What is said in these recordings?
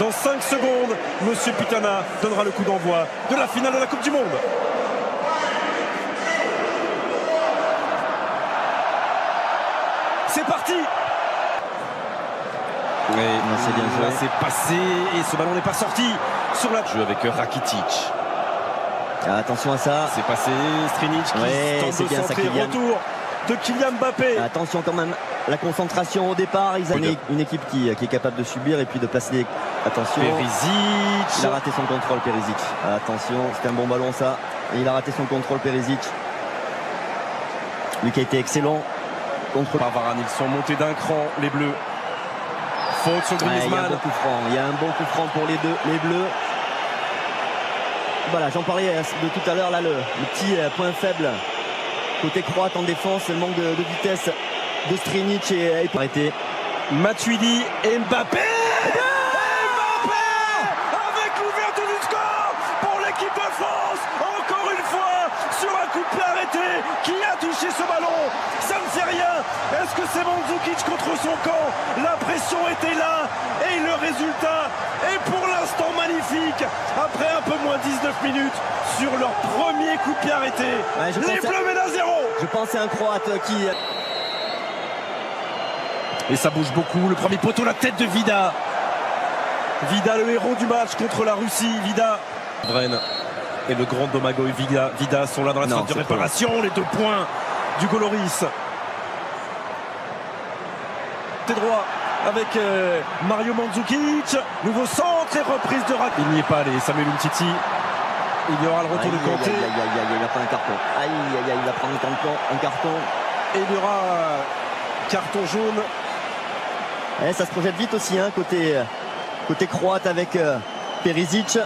Dans 5 secondes, Monsieur Pitana donnera le coup d'envoi de la finale de la Coupe du Monde. C'est parti. Oui, c'est bien joué. C'est passé et ce ballon n'est pas sorti sur la jeu avec Rakitic. Attention à ça. C'est passé, Strinic qui tente de centrer, retour de Kylian Mbappé. Attention quand même, la concentration au départ. Ils ont une équipe qui est capable de subir et puis de placer. Attention. Perisic. Il a raté son contrôle, Perisic. Attention, c'était un bon ballon ça. Et il a raté son contrôle, Perisic. Lui qui a été excellent. Contre par Varane, ils sont montés d'un cran, les Bleus. Faute sur Griezmann. Il y a un bon coup franc. Il y a un bon coup franc pour les Bleus. Voilà, j'en parlais de tout à l'heure, là, le petit point faible côté croate en défense, le manque de vitesse de Strinic et arrêté. Matuidi et Mbappé. Mbappé avec l'ouverture du score pour l'équipe de France. Encore une fois sur un coup de pied arrêté. Qui a touché ce ballon? Ça ne fait rien. Est-ce que c'est Mandzukic contre son camp? La pression était là et le résultat est pour l'instant magnifique. Après un peu moins 19 minutes sur leur premier coup de pied arrêté. Ouais, les Bleus mènent à 0. Je pense à un Croate qui... Et ça bouge beaucoup. Le premier poteau, la tête de Vida. Vida, le héros du match contre la Russie. Vida. Vren et le grand Domagoj Vida sont là dans la phase de réparation. Les 2 points d'Hugo Lloris. Côté droit avec Mario Mandzukic. Nouveau centre et reprise de Rakitic. Il n'y est pas allé. Samuel Umtiti. Il y aura le retour de Kanté. Il va prendre un carton. Il va prendre un carton. Et il y aura carton jaune. Et ça se projette vite aussi, hein, côté croate avec Perisic.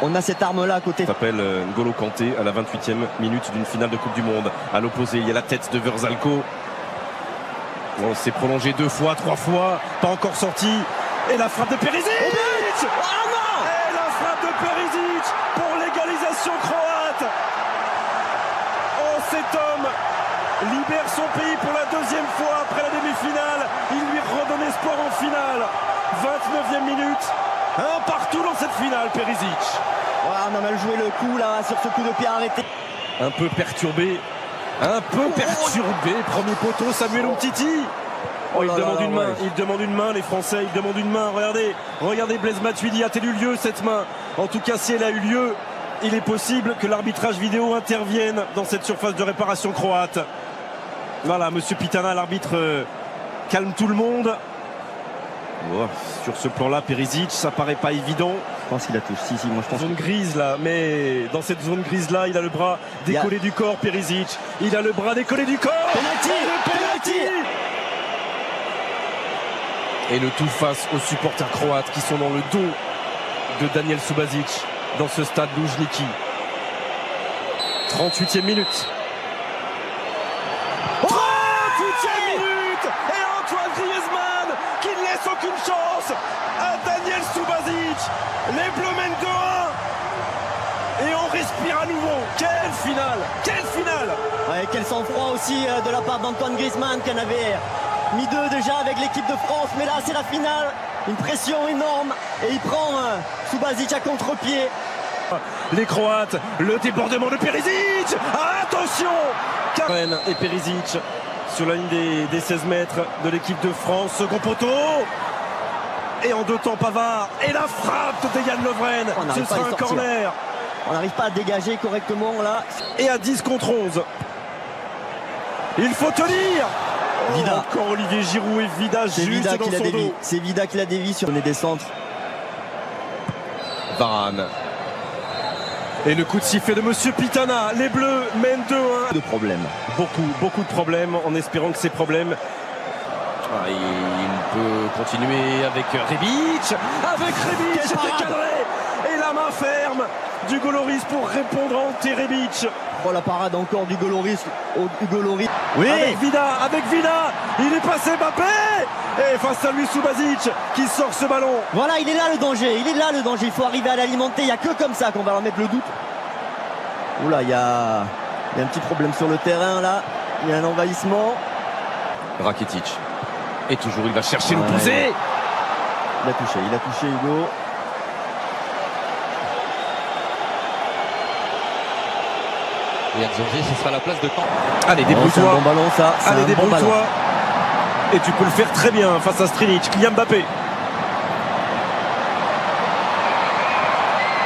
On a cette arme-là côté. S'appelle N'Golo Kanté à la 28e minute d'une finale de Coupe du Monde. À l'opposé, il y a la tête de Verzalco. On s'est prolongé 2 fois, 3 fois, pas encore sorti. Et la frappe de Perisic. Oh non. Et la frappe de Perisic pour l'égalisation croate. Oh, cet homme libère son pays pour la 2e fois après la demi-finale. Il lui redonne espoir en finale. 29e minute. Un partout dans cette finale, Perisic. Ouais, on a mal joué le coup là sur ce coup de pied arrêté. Un peu perturbé. Premier poteau, Samuel Umtiti. Oh, il demande une main. Ouais. Il demande une main, les Français. Ils demandent une main. Regardez Blaise Matuidi. A-t-elle eu lieu cette main? En tout cas, si elle a eu lieu, il est possible que l'arbitrage vidéo intervienne dans cette surface de réparation croate. Voilà, Monsieur Pitana, l'arbitre, calme tout le monde. Oh, sur ce plan-là, Perisic, ça paraît pas évident. Je pense qu'il a touché. Si, moi je pense. Zone grise là, mais dans cette zone grise-là, il a le bras décollé du corps, Perisic. Il a le bras décollé du corps. Penalty. Et le tout face aux supporters croates qui sont dans le dos de Daniel Subasic dans ce stade Luzhniki. 38e minute. 38e minute. Et Antoine Griezmann qui ne laisse aucune chance à Daniel Subasic. Les Bleus mènent 2-1. Et on respire à nouveau. Quelle finale! Ouais, quel sang-froid aussi de la part d'Antoine Griezmann qui en avait mis 2 déjà avec l'équipe de France. Mais là, c'est la finale. Une pression énorme. Et il prend Subasic à contre-pied. Les Croates, le débordement de Perisic. Attention! Karen et Perisic sur la ligne des 16 mètres de l'équipe de France. Second poteau. Et en 2 temps, Pavard. Et la frappe de Yann Lovren. Ce sera un corner. On n'arrive pas à dégager correctement là. Et à 10 contre 11. Il faut tenir. Vida. Encore Olivier Giroud et Vida juste dans son dos. C'est Vida qui l'a dévié sur les descentes. Varane. Et le coup de sifflet de Monsieur Pitana. Les Bleus mènent 2-1. De problèmes. Beaucoup de problèmes, en espérant que ces problèmes... il peut continuer avec Rebic. C'était cadré. Et la main ferme d'Hugo Lloris pour répondre à Ante Rebic. Oh, la parade encore d'Hugo Lloris. Oui. Avec Vida. Il est passé Mbappé. Et face à lui Subasic qui sort ce ballon. Voilà, il est là le danger. Il faut arriver à l'alimenter. Il n'y a que comme ça qu'on va leur mettre le doute. Oula, il y a un petit problème sur le terrain là. Il y a un envahissement. Rakitic. Et toujours il va chercher l'opposé. il a touché Hugo. Et Nzonzi, ce sera la place de camp. Allez, C'est un débrouille-toi. bon ballon ça. C'est Allez, un bon ballon. débrouille-toi. Et tu peux le faire très bien face à Strinic. Kylian Mbappé.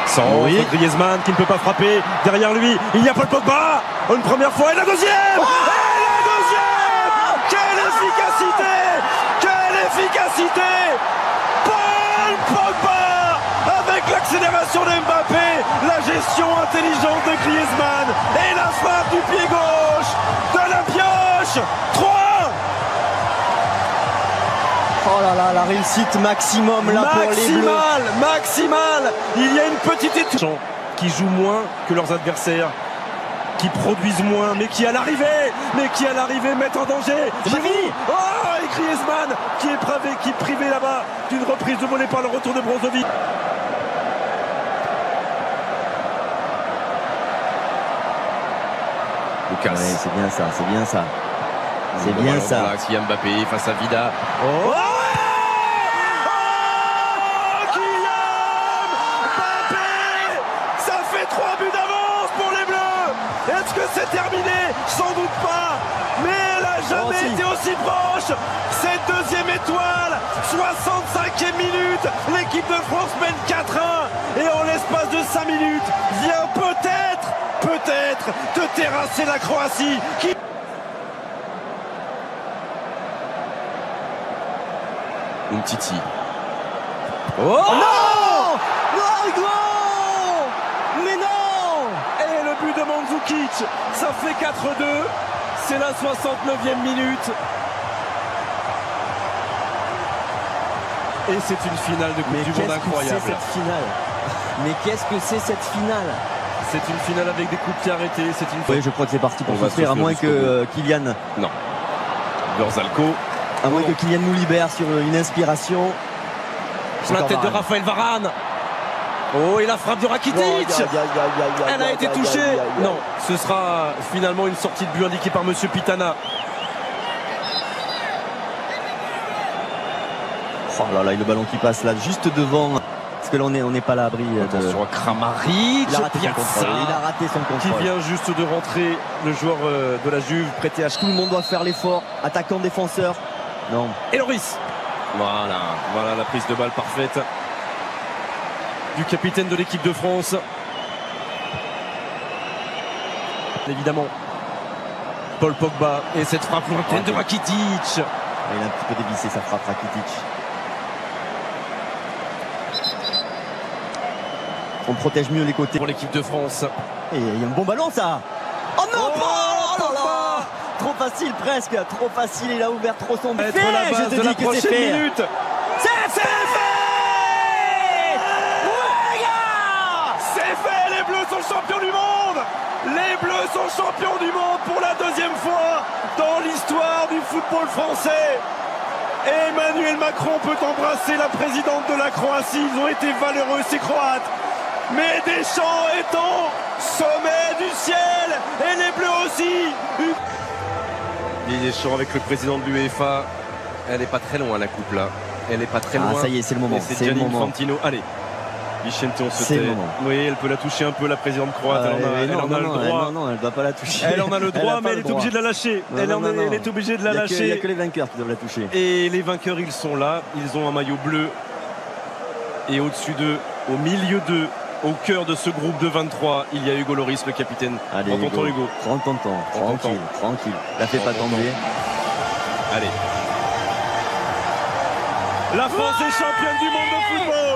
Sans Oui. Griezmann qui ne peut pas frapper. Derrière lui, il y a Paul Pogba. Une première fois et la deuxième. Et la deuxième. Quelle efficacité. Quelle efficacité. Paul Pogba avec l'accélération de Mbappé. La gestion intelligente de Griezmann. Et la frappe du pied gauche de la pioche. 3. Oh là là, la réussite maximum là pour les Bleus. Maximal. Il y a une petite étoile qui jouent moins que leurs adversaires, qui produisent moins, mais qui à l'arrivée mettent en danger. C'est pas fini. Oh, et Griezmann qui est privé là-bas d'une reprise de volée par le retour de Brozovic. Lucas. Ouais, c'est bien ça, c'est bien ça. C'est Le bien ballon ça. dans l'axe, Kylian Mbappé face à Vida. Oh, Kylian Mbappé. Ça fait 3 buts d'avance pour les Bleus. Est-ce que c'est terminé? Sans doute pas. Mais elle n'a jamais si. été aussi proche. Cette deuxième étoile, 65e minute. L'équipe de France mène 4-1. Et en l'espace de 5 minutes, vient peut-être de terrasser la Croatie. Umtiti. Oh Non, Hugo. Mais non. Et le but de Mandzukic, ça fait 4-2. C'est la 69e minute. Et c'est une finale de Coupe Mais du qu'est-ce Monde que c'est incroyable. cette finale? Mais qu'est-ce que c'est cette finale? C'est une finale avec des coups de pied arrêtés. C'est une Oui, je crois que c'est parti pour On va souffrir, à souffrir moins jusqu'au que Kylian, Non. Berzalco. à moins que Kylian nous libère sur une inspiration. sur la tête de Varane. Raphaël Varane. Oh, et la frappe de Rakitic. Elle a été touchée. Non, ce sera finalement une sortie de but indiquée par Monsieur Pitana. Oh là là, et le ballon qui passe là, juste devant. Parce que là, on n'est pas à l'abri de. Attention à Kramaric. Il a raté son Piazza. contrôle. Il a raté son Qui contrôle. vient juste de rentrer, le joueur de la Juve, prêté à Tout le monde doit faire l'effort. Attaquant, défenseur. Non. Et Loris. Voilà la prise de balle parfaite du capitaine de l'équipe de France. Évidemment, Paul Pogba et cette frappe lointaine de Rakitic. Il a un petit peu dévissé sa frappe, Rakitic. On protège mieux les côtés. Pour l'équipe de France. Et il y a un bon ballon ça. Oh non, Oh, oh là là. Pogba. Trop facile presque, trop facile, il a ouvert trop son but. Être la base Je de te la dis que c'est prochaine fait. minute. C'est fait. Ouais, gars. C'est fait, les Bleus sont champions du monde. Les Bleus sont champions du monde pour la deuxième fois dans l'histoire du football français. Emmanuel Macron peut embrasser la présidente de la Croatie. Ils ont été valeureux, ces Croates. Mais Deschamps est au sommet du ciel. Et les Bleus aussi. Didier Deschamps avec le président de l'UEFA. Elle n'est pas très loin, la coupe là. Elle n'est pas très loin. Ah ça y est, c'est le moment. Et c'est C'est le Gianni moment. Infantino. Allez. Vicente, on se C'est le tait. moment. Oui, elle peut la toucher un peu, la présidente croate. Elle en a le droit. Non, elle ne doit pas la toucher. Elle en a le Elle droit, a pas mais elle le est droit. obligée de la lâcher. Non, Elle non, non. est obligée de la Il n'y a lâcher. que les vainqueurs qui doivent la toucher. Et les vainqueurs, ils sont là. Ils ont un maillot bleu. Et au-dessus d'eux, au milieu d'eux, au cœur de ce groupe de 23, il y a Hugo Loris, le capitaine. Allez, Prends ton temps, Hugo. Prends ton temps. Prends ton Tranquille, tranquille. La fais Prends pas ton tomber. Allez. La France est championne du monde de football.